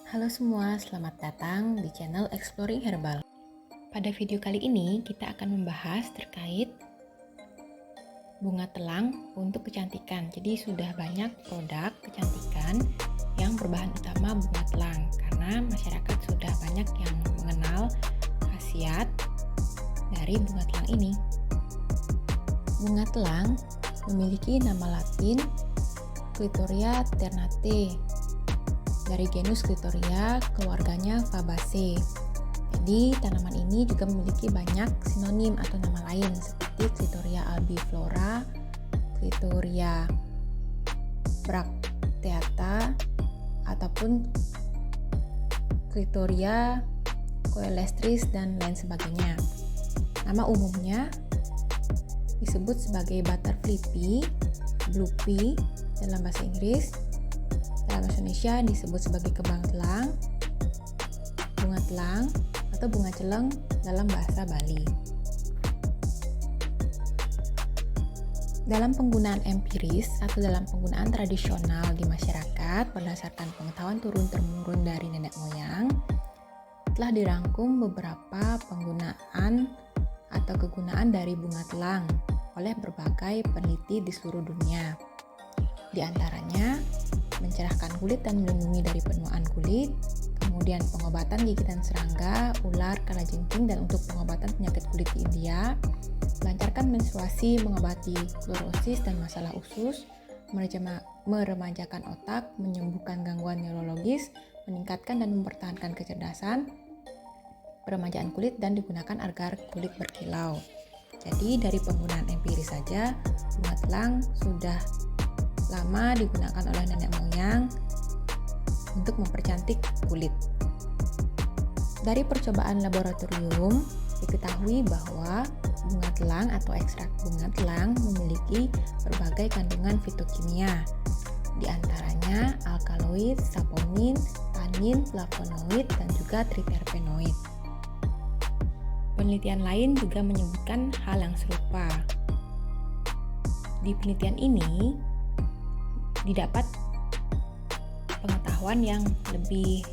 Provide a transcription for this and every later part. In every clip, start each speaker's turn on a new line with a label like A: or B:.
A: Halo semua, selamat datang di channel Exploring Herbal. Pada video kali ini kita akan membahas terkait bunga telang untuk kecantikan. Jadi sudah banyak produk kecantikan yang berbahan utama bunga telang karena masyarakat sudah banyak yang mengenal khasiat dari bunga telang ini. Bunga telang memiliki nama Latin Clitoria ternate dari genus Clitoria, keluarganya Fabaceae. Jadi tanaman ini juga memiliki banyak sinonim atau nama lain seperti Clitoria albiflora, Clitoria bracteata, ataupun Clitoria coelestris dan lain sebagainya. Nama umumnya disebut sebagai butterfly pea, blue pea dalam bahasa Inggris. Dalam bahasa Indonesia disebut sebagai kembang telang, bunga telang, atau bunga celeng dalam bahasa Bali. Dalam penggunaan empiris atau dalam penggunaan tradisional di masyarakat berdasarkan pengetahuan turun-temurun dari nenek moyang, telah dirangkum beberapa penggunaan atau kegunaan dari bunga telang oleh berbagai peneliti di seluruh dunia. Di antaranya, mencerahkan kulit dan melindungi dari penuaan kulit, kemudian pengobatan gigitan serangga, ular, kalajengking, dan untuk pengobatan penyakit kulit di India, melancarkan menstruasi, mengobati klorosis dan masalah usus, meremajakan otak, menyembuhkan gangguan neurologis, meningkatkan dan mempertahankan kecerdasan, peremajaan kulit, dan digunakan agar kulit berkilau. Jadi dari penggunaan empiris saja, bunga telang sudah lama digunakan oleh nenek moyang untuk mempercantik kulit. Dari percobaan laboratorium, diketahui bahwa bunga telang atau ekstrak bunga telang memiliki berbagai kandungan fitokimia, di antaranya alkaloid, saponin, tanin, flavonoid, dan juga triterpenoid. Penelitian lain juga menyebutkan hal yang serupa. Di penelitian ini, didapat pengetahuan yang lebih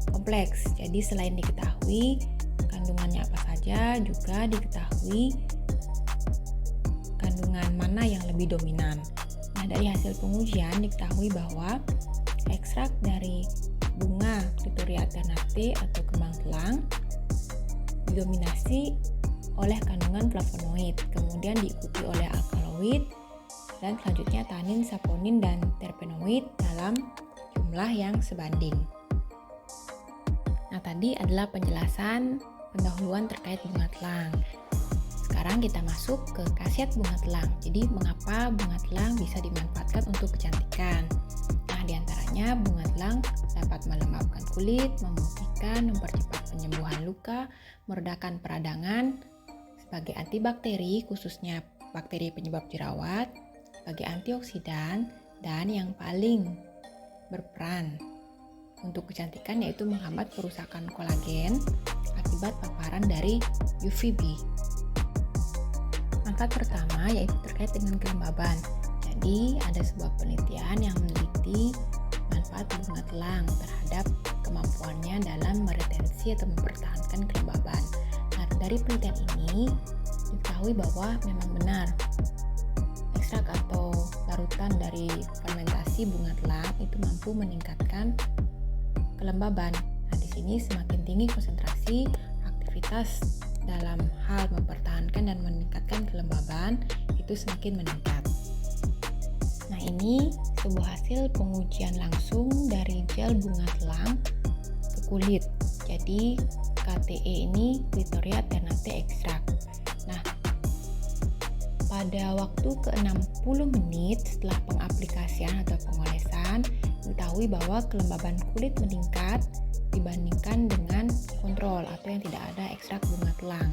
A: kompleks. Jadi selain diketahui kandungannya apa saja, juga diketahui kandungan mana yang lebih dominan. Nah, dari hasil pengujian diketahui bahwa ekstrak dari bunga Clitoria ternate atau kembang telang didominasi oleh kandungan flavonoid, kemudian diikuti oleh alkaloid, dan selanjutnya tanin, saponin, dan terpenoid dalam jumlah yang sebanding. Nah, tadi adalah penjelasan pendahuluan terkait bunga telang. Sekarang kita masuk ke khasiat bunga telang. Jadi, mengapa bunga telang bisa dimanfaatkan untuk kecantikan? Nah, diantaranya bunga telang dapat melembabkan kulit, memutihkan, mempercepat penyembuhan luka, meredakan peradangan, sebagai antibakteri khususnya bakteri penyebab jerawat, sebagai antioksidan, dan yang paling berperan untuk kecantikan yaitu menghambat kerusakan kolagen akibat paparan dari UVB. Manfaat pertama yaitu terkait dengan kelembaban. Jadi ada sebuah penelitian yang meneliti manfaat bunga telang terhadap kemampuannya dalam meretensi atau mempertahankan kelembaban. Nah, dari penelitian ini diketahui bahwa memang benar ekstrak atau larutan dari fermentasi bunga telang itu mampu meningkatkan kelembaban. Nah, di sini semakin tinggi konsentrasi aktivitas dalam hal mempertahankan dan meningkatkan kelembaban itu semakin meningkat. Nah, ini sebuah hasil pengujian langsung dari gel bunga telang ke kulit. Jadi KTE ini Clitoria ternate extract. Nah, pada waktu ke-60 menit setelah pengaplikasian atau pengolesan, diketahui bahwa kelembaban kulit meningkat dibandingkan dengan kontrol atau yang tidak ada ekstrak bunga telang.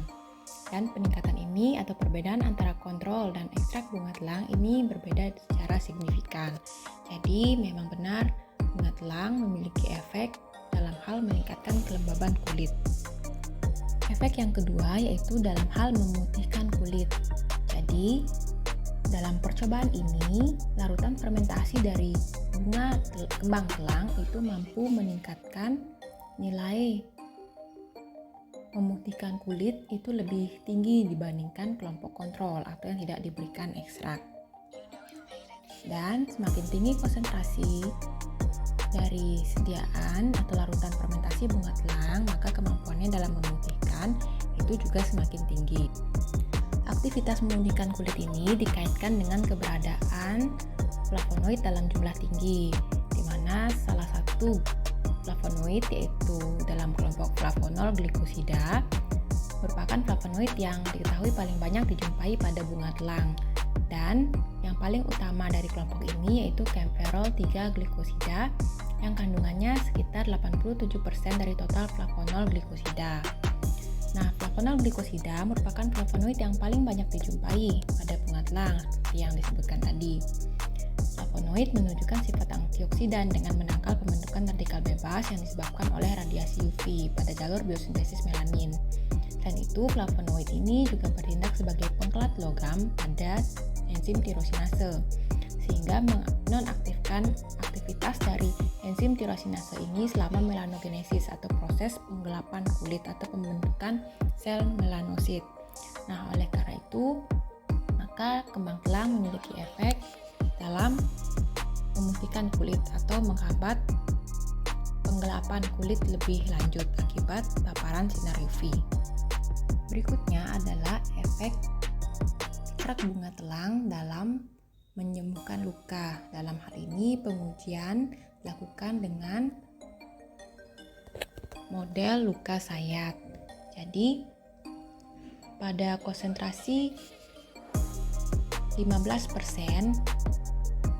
A: Dan peningkatan ini atau perbedaan antara kontrol dan ekstrak bunga telang ini berbeda secara signifikan. Jadi memang benar bunga telang memiliki efek dalam hal meningkatkan kelembaban kulit. Efek yang kedua yaitu dalam hal memutihkan kulit. Jadi, dalam percobaan ini, larutan fermentasi dari kembang telang itu mampu meningkatkan nilai memutihkan kulit itu lebih tinggi dibandingkan kelompok kontrol atau yang tidak diberikan ekstrak. Dan semakin tinggi konsentrasi dari sediaan atau larutan fermentasi bunga telang, maka kemampuannya dalam memutihkan itu juga semakin tinggi. Aktivitas memutihkan kulit ini dikaitkan dengan keberadaan flavonoid dalam jumlah tinggi, di mana salah satu flavonoid yaitu dalam kelompok flavonol glikosida merupakan flavonoid yang diketahui paling banyak dijumpai pada bunga telang, dan yang paling utama dari kelompok ini yaitu kaempferol 3 glikosida yang kandungannya sekitar 87% dari total flavonol glikosida. Nah, flavonol glikosida merupakan flavonoid yang paling banyak dijumpai pada bunga telang seperti yang disebutkan tadi. Flavonoid menunjukkan sifat antioksidan dengan menangkal pembentukan radikal bebas yang disebabkan oleh radiasi UV pada jalur biosintesis melanin. Selain itu, flavonoid ini juga bertindak sebagai pengkelat logam pada enzim tirosinase, sehingga menonaktifkan aktivitas dari enzim tirosinase ini selama melanogenesis atau proses penggelapan kulit atau pembentukan sel melanosit. Nah, oleh karena itu, maka kembang telang memiliki efek dalam memutihkan kulit atau menghambat penggelapan kulit lebih lanjut akibat paparan sinar UV. Berikutnya adalah efek ekstrak bunga telang dalam menyembuhkan luka. Dalam hal ini pengujian dilakukan dengan model luka sayat. Jadi pada konsentrasi 15%,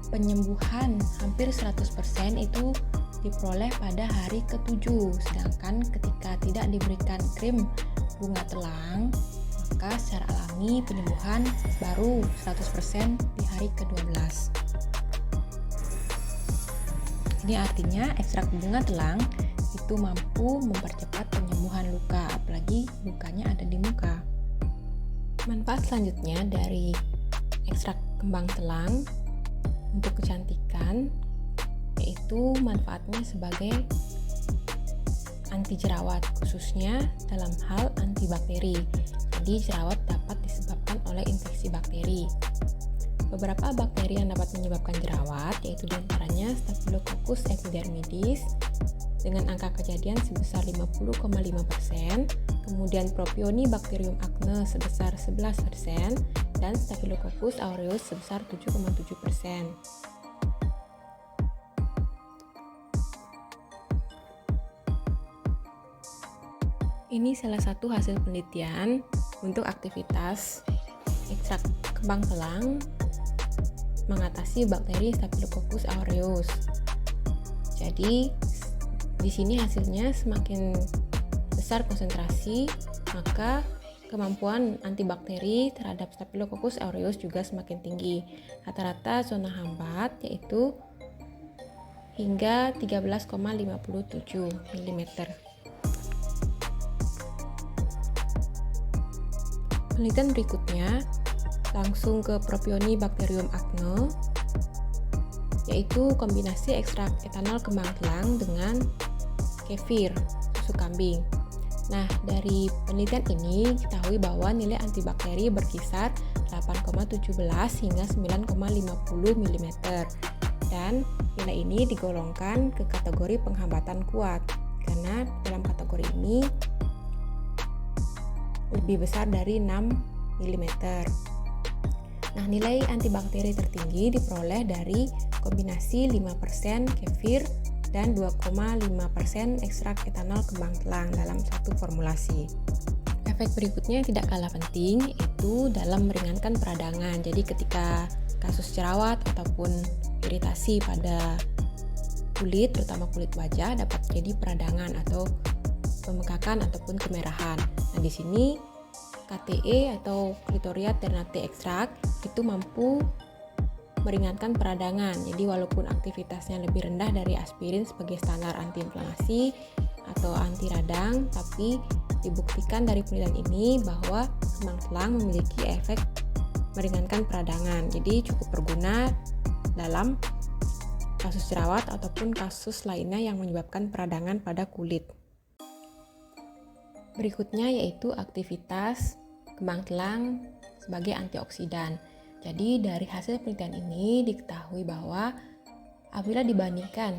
A: penyembuhan hampir 100% itu diperoleh pada hari ke-7, sedangkan ketika tidak diberikan krim bunga telang, maka secara alami penyembuhan baru 100% di hari ke-12. Ini artinya ekstrak bunga telang itu mampu mempercepat penyembuhan luka, apalagi lukanya ada di muka. Manfaat selanjutnya dari ekstrak kembang telang untuk kecantikan yaitu manfaatnya sebagai anti jerawat, khususnya dalam hal antibakteri. Jadi jerawat dapat disebabkan oleh infeksi bakteri. Beberapa bakteri yang dapat menyebabkan jerawat yaitu diantaranya Staphylococcus epidermidis dengan angka kejadian sebesar 50,5%, kemudian Propionibacterium acne sebesar 11%, dan Staphylococcus aureus sebesar 7,7%. Ini salah satu hasil penelitian untuk aktivitas ekstrak kembang telang mengatasi bakteri Staphylococcus aureus. Jadi di sini hasilnya semakin besar konsentrasi, maka kemampuan antibakteri terhadap Staphylococcus aureus juga semakin tinggi. Rata-rata zona hambat yaitu hingga 13,57 mm. Penelitian berikutnya langsung ke Propionibacterium acne, yaitu kombinasi ekstrak etanol kembang telang dengan kefir, susu kambing. Nah, dari penelitian ini diketahui bahwa nilai antibakteri berkisar 8,17 hingga 9,50 mm, dan nilai ini digolongkan ke kategori penghambatan kuat karena dalam kategori ini lebih besar dari 6 mm. Nah, nilai antibakteri tertinggi diperoleh dari kombinasi 5% kefir dan 2,5% ekstrak etanol kembang telang dalam satu formulasi. Efek berikutnya yang tidak kalah penting itu dalam meringankan peradangan. Jadi ketika kasus jerawat ataupun iritasi pada kulit, terutama kulit wajah, dapat jadi peradangan atau pembengkakan ataupun kemerahan. Nah, di sini KTE atau Clitoria ternate extract itu mampu meringankan peradangan. Jadi walaupun aktivitasnya lebih rendah dari aspirin sebagai standar antiinflamasi atau anti radang, tapi dibuktikan dari penelitian ini bahwa kembang telang memiliki efek meringankan peradangan. Jadi cukup berguna dalam kasus jerawat ataupun kasus lainnya yang menyebabkan peradangan pada kulit. Berikutnya yaitu aktivitas kembang telang sebagai antioksidan. Jadi dari hasil penelitian ini diketahui bahwa apabila dibandingkan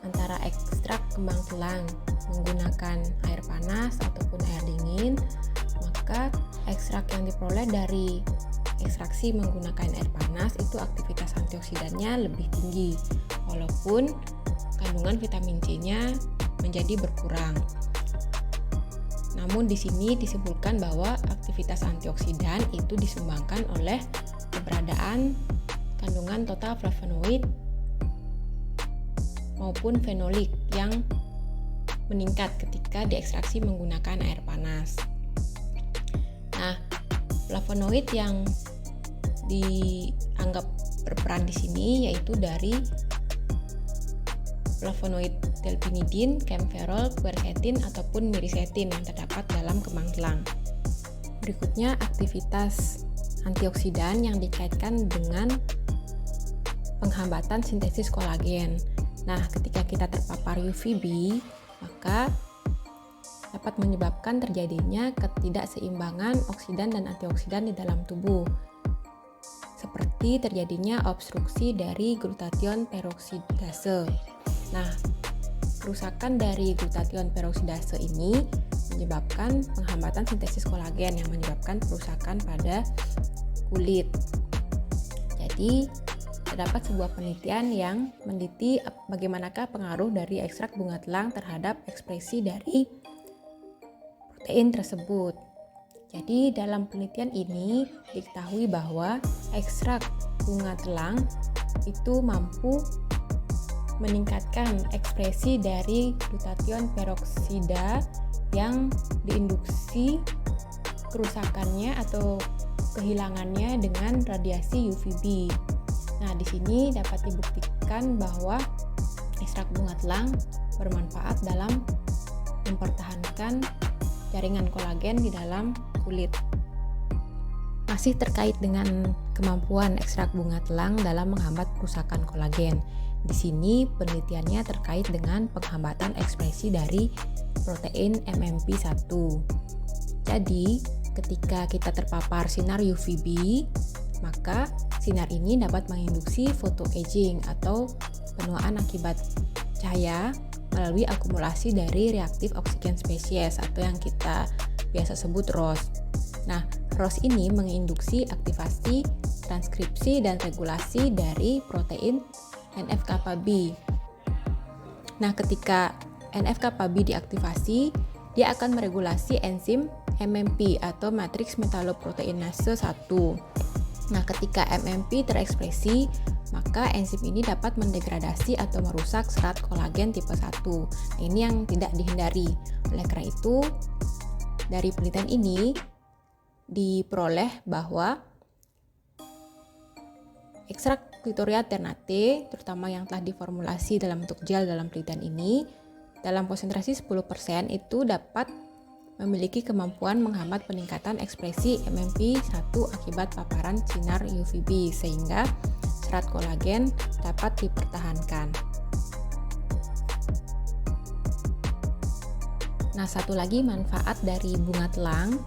A: antara ekstrak kembang telang menggunakan air panas ataupun air dingin, maka ekstrak yang diperoleh dari ekstraksi menggunakan air panas itu aktivitas antioksidannya lebih tinggi, walaupun kandungan vitamin C-nya menjadi berkurang. Namun di sini disimpulkan bahwa aktivitas antioksidan itu disumbangkan oleh keberadaan kandungan total flavonoid maupun fenolik yang meningkat ketika diekstraksi menggunakan air panas. Nah, flavonoid yang dianggap berperan di sini yaitu dari flavonoid delphinidin, kaempferol, quercetin ataupun miricetin yang terdapat dalam kembang telang. Berikutnya aktivitas antioksidan yang dikaitkan dengan penghambatan sintesis kolagen. Nah, ketika kita terpapar UVB, maka dapat menyebabkan terjadinya ketidakseimbangan oksidan dan antioksidan di dalam tubuh, seperti terjadinya obstruksi dari glutathione peroksidase. Nah, kerusakan dari glutathione peroksidase ini menyebabkan penghambatan sintesis kolagen yang menyebabkan kerusakan pada kulit. Jadi, terdapat sebuah penelitian yang meneliti bagaimanakah pengaruh dari ekstrak bunga telang terhadap ekspresi dari protein tersebut. Jadi, dalam penelitian ini diketahui bahwa ekstrak bunga telang itu mampu meningkatkan ekspresi dari glutathione peroksida yang diinduksi kerusakannya atau kehilangannya dengan radiasi UVB. Nah, di sini dapat dibuktikan bahwa ekstrak bunga telang bermanfaat dalam mempertahankan jaringan kolagen di dalam kulit. Masih terkait dengan kemampuan ekstrak bunga telang dalam menghambat kerusakan kolagen. Di sini penelitiannya terkait dengan penghambatan ekspresi dari protein MMP1. Jadi, ketika kita terpapar sinar UVB, maka sinar ini dapat menginduksi photoaging atau penuaan akibat cahaya melalui akumulasi dari reaktif oksigen spesies atau yang kita biasa sebut ROS. Nah, ROS ini menginduksi aktivasi, transkripsi, dan regulasi dari protein NF-kappa B. Nah, ketika NF-kappa B diaktifasi, dia akan meregulasi enzim MMP atau matriks metaloproteinase 1. Nah, ketika MMP terekspresi, maka enzim ini dapat mendegradasi atau merusak serat kolagen tipe 1. Nah, ini yang tidak dihindari. Oleh karena itu, dari penelitian ini diperoleh bahwa ekstrak Clitoria ternate, terutama yang telah diformulasi dalam bentuk gel dalam penelitian ini, dalam konsentrasi 10% itu dapat memiliki kemampuan menghambat peningkatan ekspresi MMP1 akibat paparan sinar UVB, sehingga serat kolagen dapat dipertahankan. Nah, satu lagi manfaat dari bunga telang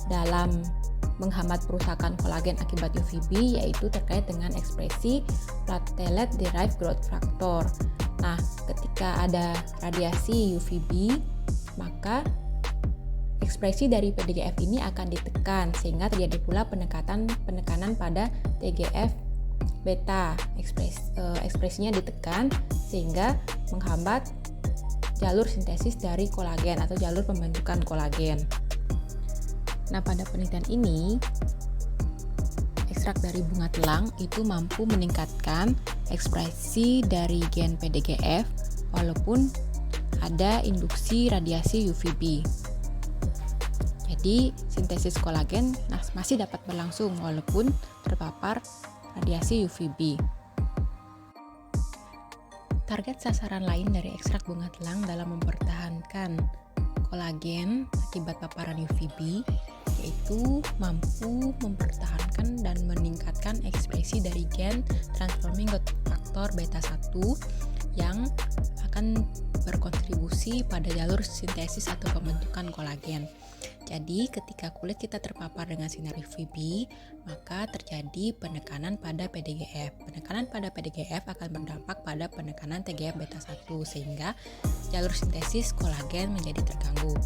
A: dalam menghambat perusakan kolagen akibat UVB yaitu terkait dengan ekspresi platelet derived growth factor. Nah, ketika ada radiasi UVB, maka ekspresi dari PDGF ini akan ditekan sehingga terjadi pula penekanan pada TGF beta. Ekspresinya ditekan sehingga menghambat jalur sintesis dari kolagen atau jalur pembentukan kolagen. Nah, pada penelitian ini, ekstrak dari bunga telang itu mampu meningkatkan ekspresi dari gen PDGF walaupun ada induksi radiasi UVB. Jadi, sintesis kolagen masih dapat berlangsung walaupun terpapar radiasi UVB. Target sasaran lain dari ekstrak bunga telang dalam mempertahankan kolagen akibat paparan UVB yaitu mampu mempertahankan dan meningkatkan ekspresi dari gen transforming growth factor faktor beta-1 yang akan berkontribusi pada jalur sintesis atau pembentukan kolagen. Jadi ketika kulit kita terpapar dengan sinar UVB, maka terjadi penekanan pada PDGF. Penekanan pada PDGF akan berdampak pada penekanan TGF beta-1 sehingga jalur sintesis kolagen menjadi terganggu.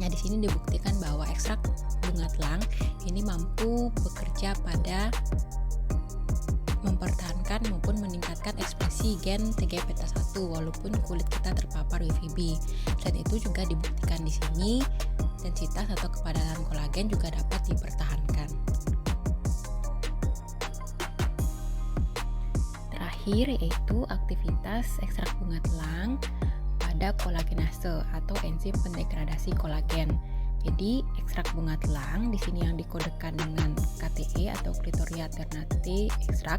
A: Nah, di sini dibuktikan bahwa ekstrak bunga telang ini mampu bekerja pada mempertahankan maupun meningkatkan ekspresi gen TGF beta-1 walaupun kulit kita terpapar UVB. Selain itu juga dibuktikan di sini densitas atau kepadatan kolagen juga dapat dipertahankan. Terakhir yaitu aktivitas ekstrak bunga telang pada kolagenase atau enzim pendegradasi kolagen. Jadi ekstrak bunga telang di sini yang dikodekan dengan KTE atau Clitoria ternate ekstrak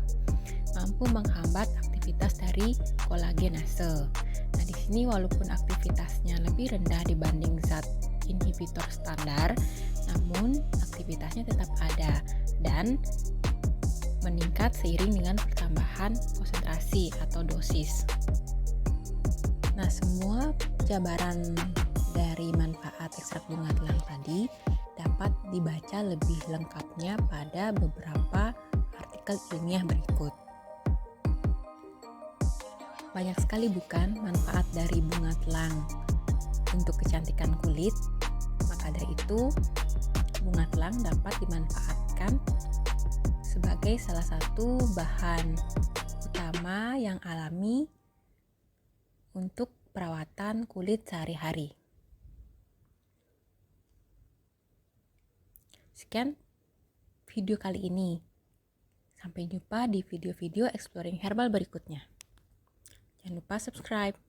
A: mampu menghambat aktivitas dari kolagenase. Nah, di sini walaupun aktivitasnya lebih rendah dibanding zat inhibitor standar, namun aktivitasnya tetap ada dan meningkat seiring dengan pertambahan konsentrasi atau dosis. Nah, semua jabaran dari manfaat ekstrak bunga telang tadi dapat dibaca lebih lengkapnya pada beberapa artikel ilmiah berikut. Banyak sekali bukan manfaat dari bunga telang untuk kecantikan kulit. Maka dari itu, bunga telang dapat dimanfaatkan sebagai salah satu bahan utama yang alami untuk perawatan kulit sehari-hari. Sekian video kali ini. Sampai jumpa di video-video exploring herbal berikutnya. Jangan lupa subscribe.